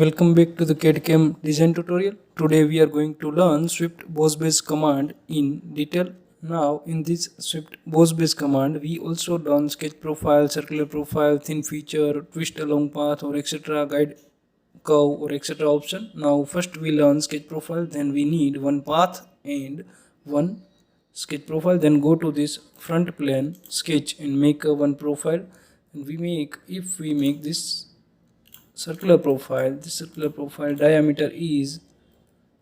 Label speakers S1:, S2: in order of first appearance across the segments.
S1: Welcome back to the CAD/CAM design tutorial. Today we are going to learn Swift Bose Base command in detail. Now in this Swift Bose Base command we also learn sketch profile, circular profile, thin feature, twist along path or etc, guide curve or etc option. Now first we learn sketch profile, then we need one path and one sketch profile. Then go to this front plane sketch and make one profile, and if we make this circular profile, this circular profile diameter is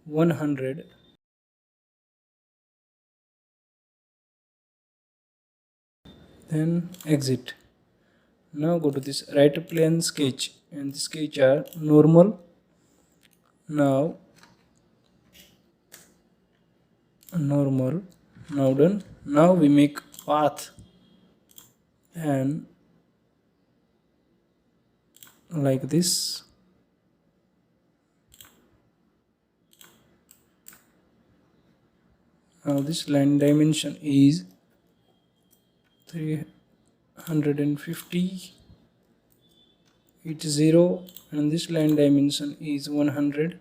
S1: 100. Then exit. Now go to this right plane sketch, and the sketch are normal. Now normal. Now done. Now we make path and like this. Now this line dimension is 350, it's 0, and this line dimension is 100.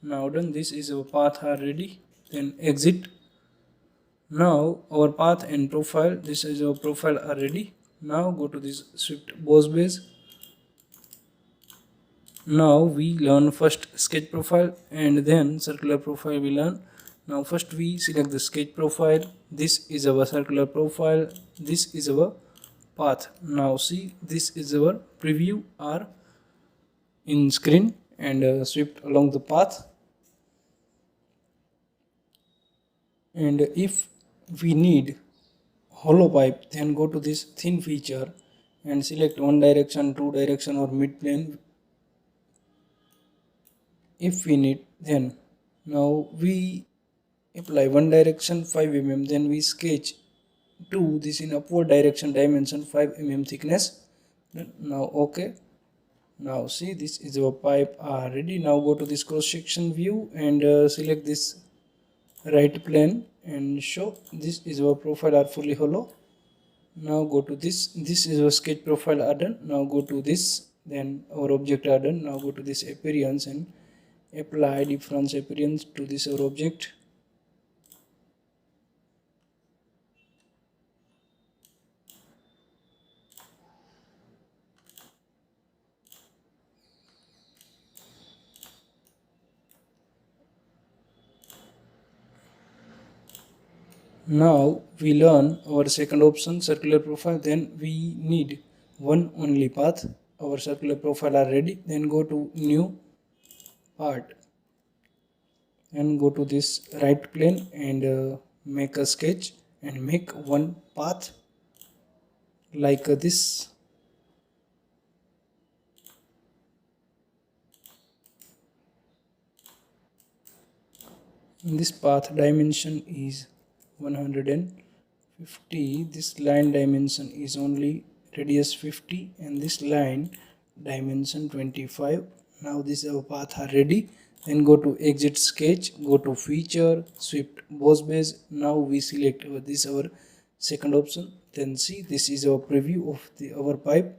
S1: Now done. This is our path already. Then exit. Now our path and profile, this is our profile already. Now go to this Swift Bose Base. Now we learn first sketch profile and then circular profile we learn. Now first we select the sketch profile. This is our circular profile, this is our path. Now see, this is our preview are in screen and swept along the path. And if we need hollow pipe, then go to this thin feature and select one direction, two direction or mid plane if we need. Then now we apply one direction 5 mm, then we sketch to this in upward direction dimension 5 mm thickness. Now okay. Now see, this is our pipe ready. Now go to this cross section view and select this right plane and show this is our profile are fully hollow. Now go to this is our sketch profile are done. Now go to this, then our object are done. Now go to this appearance and apply difference appearance to this our object. Now we learn our second option, circular profile. Then we need one only path. Our circular profile are ready. Then go to new part and go to this right plane and make a sketch and make one path like this. This path dimension is 150. This line dimension is only radius 50 and this line dimension 25. Now this our path are ready. Then go to exit sketch, go to feature, Swift Bose Base. Now we select this our second option. Then see, this is our preview of our pipe.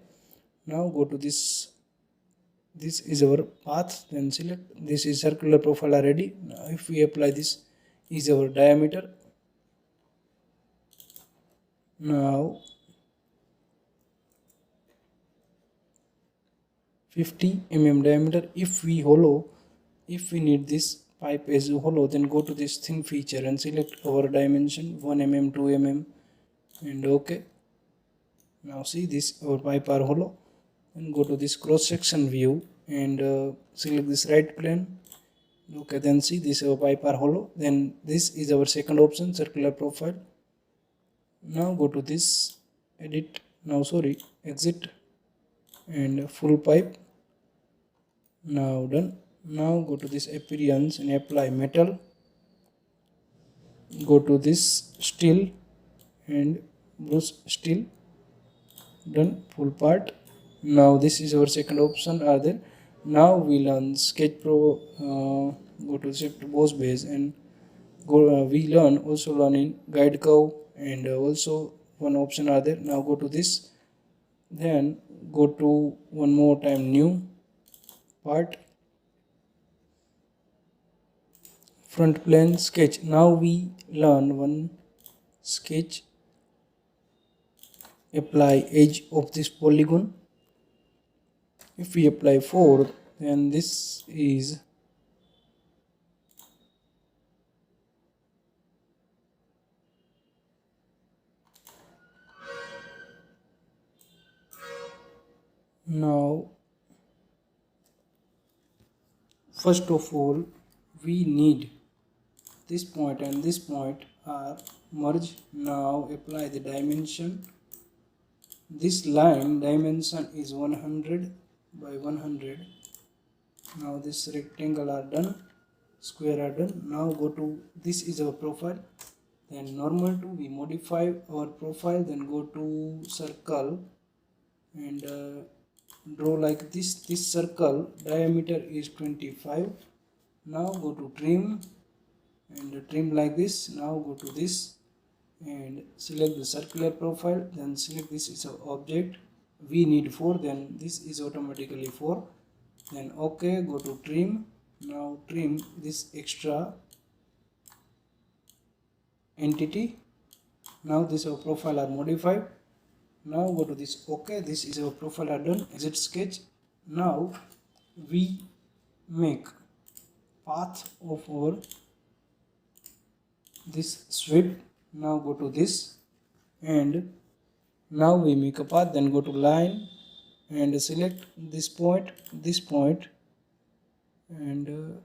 S1: Now go to this is our path. Then select this is circular profile already. Now if we apply this is our diameter. Now 50 mm diameter. If we need this pipe as hollow, then go to this thin feature and select our dimension 1 mm, 2 mm and okay. Now see, this our pipe are hollow. Then go to this cross section view and select this right plane. Okay, then see, this our pipe are hollow. Then this is our second option, circular profile. Now go to this exit and full pipe. Now done. Now go to this appearance and apply metal. Go to this steel and brush steel. Done, full part. Now this is our second option are there. Now we learn sketch pro. Go to Swift Bose Base and we learn in guide curve and also one option are there. Now go to this, then go to one more time new part front plane sketch. Now we learn one sketch. Apply edge of this polygon. If we apply 4, then this is now. First of all, we need this point and this point are merged. Now apply the dimension. This line dimension is 100 by 100. Now this rectangle are done, square are done. Now go to, this is our profile, then normal to, we modify our profile, then go to circle and draw like this. This circle diameter is 25. Now go to trim and trim like this. Now go to this and select the circular profile, then select this is an object. We need 4, then this is automatically 4. Then OK, go to trim. Now trim this extra entity. Now this our profile are modified. Now go to this OK, this is our profile are done. Exit sketch. Now we make path of our this sweep. Now go to this and now we make a path, then go to line and select this point and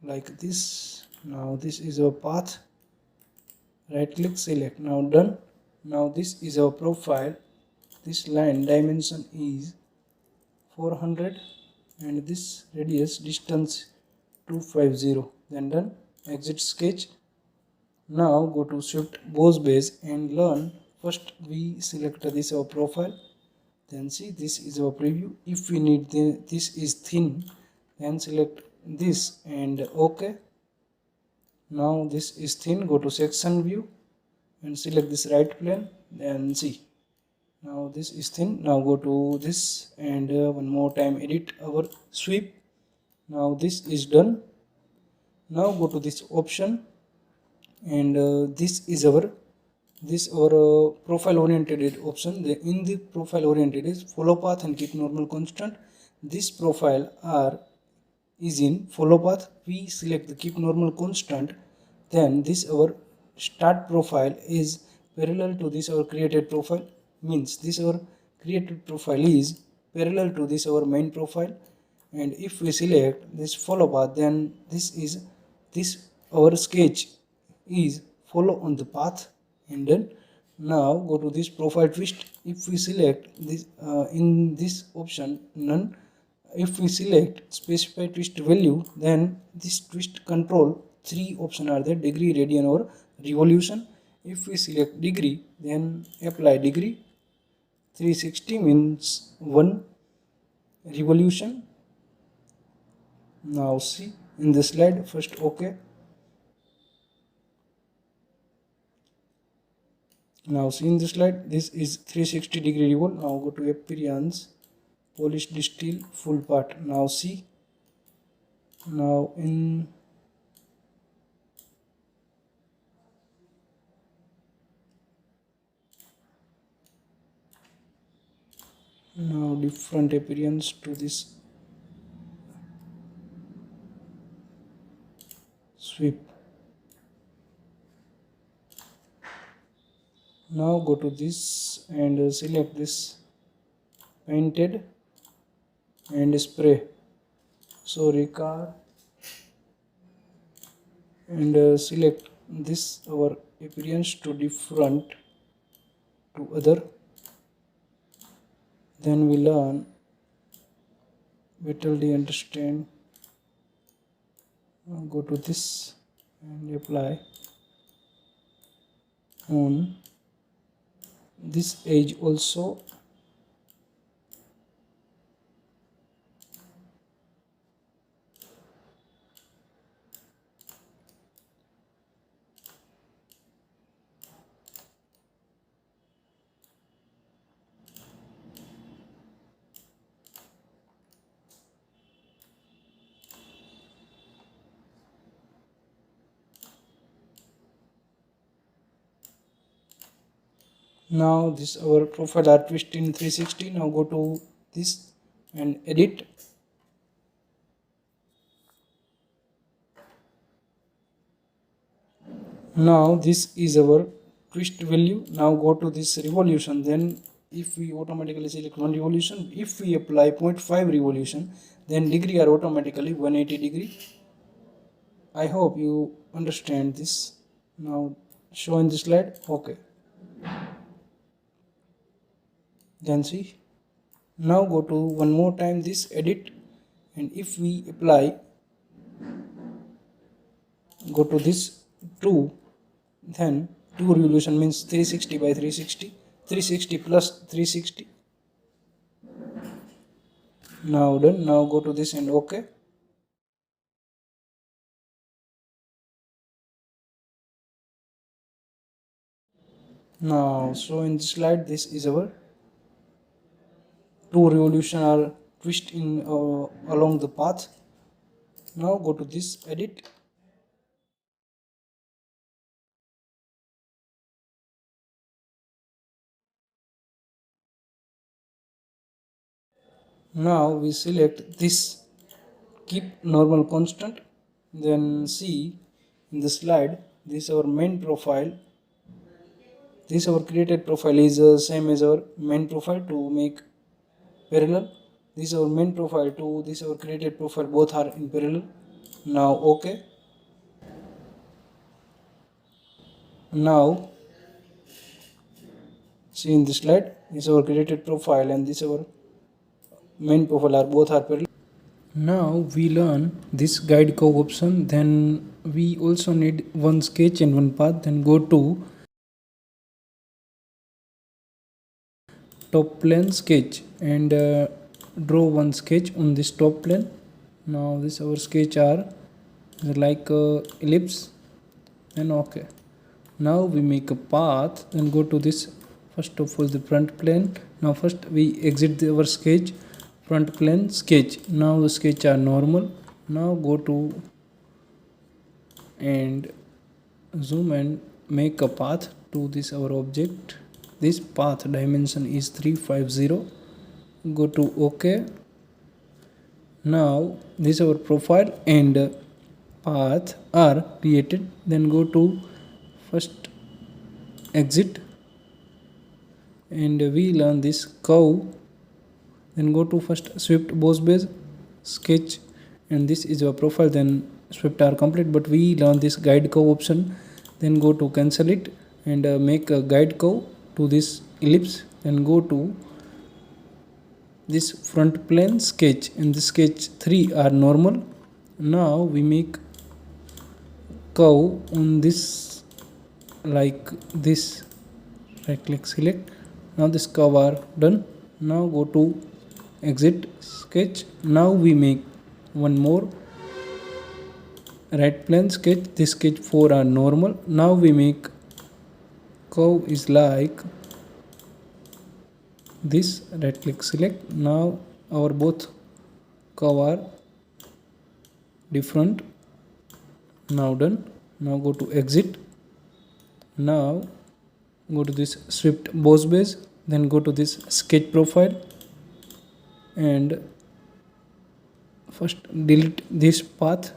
S1: like this. Now this is our path, right click, select. Now done. Now this is our profile. This line dimension is 400 and this radius distance 250. Then done. Exit sketch. Now go to Shift Bose base and learn. First we select this our profile, then see this is our preview. If we need this is thin, then select this and OK. Now this is thin, go to section view and select this right plane, then see. Now this is thin. Now go to this and one more time edit our sweep. Now this is done. Now go to this option and this is our profile oriented option. In the profile oriented is follow path and keep normal constant. This profile is in follow path. We select the keep normal constant. Then this our start profile is parallel to this our created profile. Means this our created profile is parallel to this our main profile. And if we select this follow path, then this our sketch is follow on the path. And then now go to this profile twist. If we select this in this option none, if we select specify twist value, then this twist control 3 option are there: degree, radian or revolution. If we select degree, then apply degree. 360 means 1 revolution. Now see in the slide. First OK. Now see in the slide, this is 360 degree revolve. Now go to appearance, polished steel, full part. Now see. Now now different appearance to this sweep. Now go to this and select this painted and spray. So record and select this our appearance to different to other. Then we learn better they understand. Now go to this and apply on this edge also. Now this our profile are twist in 360. Now go to this and edit. Now this is our twist value. Now go to this revolution. Then if we automatically select one revolution, if we apply 0.5 revolution, then degree are automatically 180 degree. I hope you understand this. Now show in the slide. Okay. Then see. Now go to one more time this edit, and if we apply, go to this 2, then 2 revolution means 360 by 360, 360 plus 360. Now done. Now go to this and okay. Now so in this slide, this is our 2 revolution are twist in along the path. Now go to this edit. Now we select this keep normal constant, then see in the slide, this our main profile, this our created profile is same as our main profile to make parallel. This our main profile to this our created profile, both are in parallel. Now okay. Now see in the slide, this our created profile and this our main profile are both are parallel. Now we learn this guide curve option, then we also need one sketch and one path. Then go to top plane sketch and draw one sketch on this top plane. Now this our sketch are like ellipse, and okay. Now we make a path, then go to this first of all the front plane. Now first we exit our sketch, front plane sketch. Now the sketch are normal. Now go to and zoom and make a path to this our object. This path dimension is 350. Go to OK. Now this our profile and path are created. Then go to first exit and we learn this curve. Then go to first swift Bose base sketch, and this is your profile. Then swift are complete, but we learn this guide curve option. Then go to cancel it and make a guide curve to this ellipse. Then go to this front plane sketch, and the sketch 3 are normal. Now we make curve on this like this. Right click select. Now this curve are done. Now go to exit sketch. Now we make one more right plane sketch. This sketch 4 are normal. Now we make curve is like this. Right click select. Now our both curve are different. Now done. Now go to exit. Now go to this swift Bose base, then go to this sketch profile and first delete this path.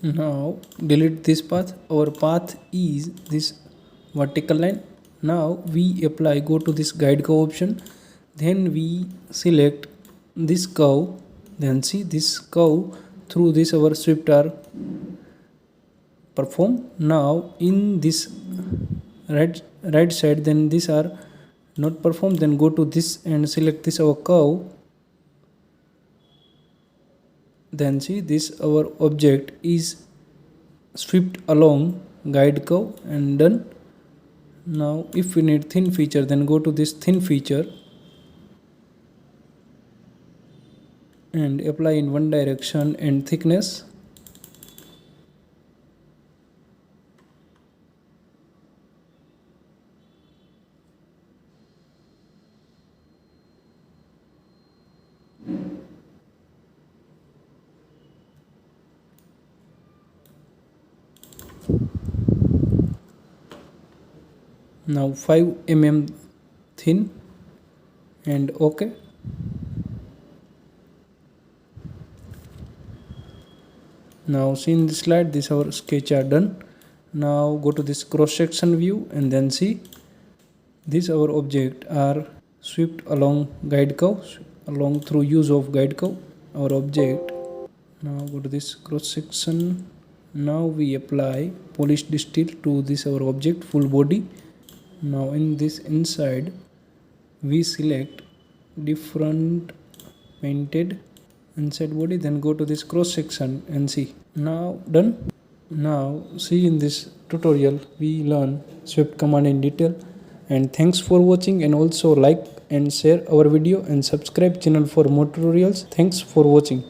S1: Now delete this path. Our path is this vertical line. Now we apply, go to this guide curve option, then we select this curve, then see this curve through this our swift are perform. Now in this right side, then these are not perform. Then go to this and select this our curve. Then see this our object is swept along guide curve and done. Now if we need thin feature, then go to this thin feature and apply in one direction and thickness. Now 5 mm thin and OK. Now see in this slide, this our sketch are done. Now go to this cross section view and then see this our object are swept along guide curve, along through use of guide curve our object. Now go to this cross section. Now we apply polish distill to this our object full body. Now in this inside we select different painted inside body, then go to this cross section and see. Now done. Now see in this tutorial we learn swept command in detail, and thanks for watching, and also like and share our video and subscribe channel for more tutorials. Thanks for watching.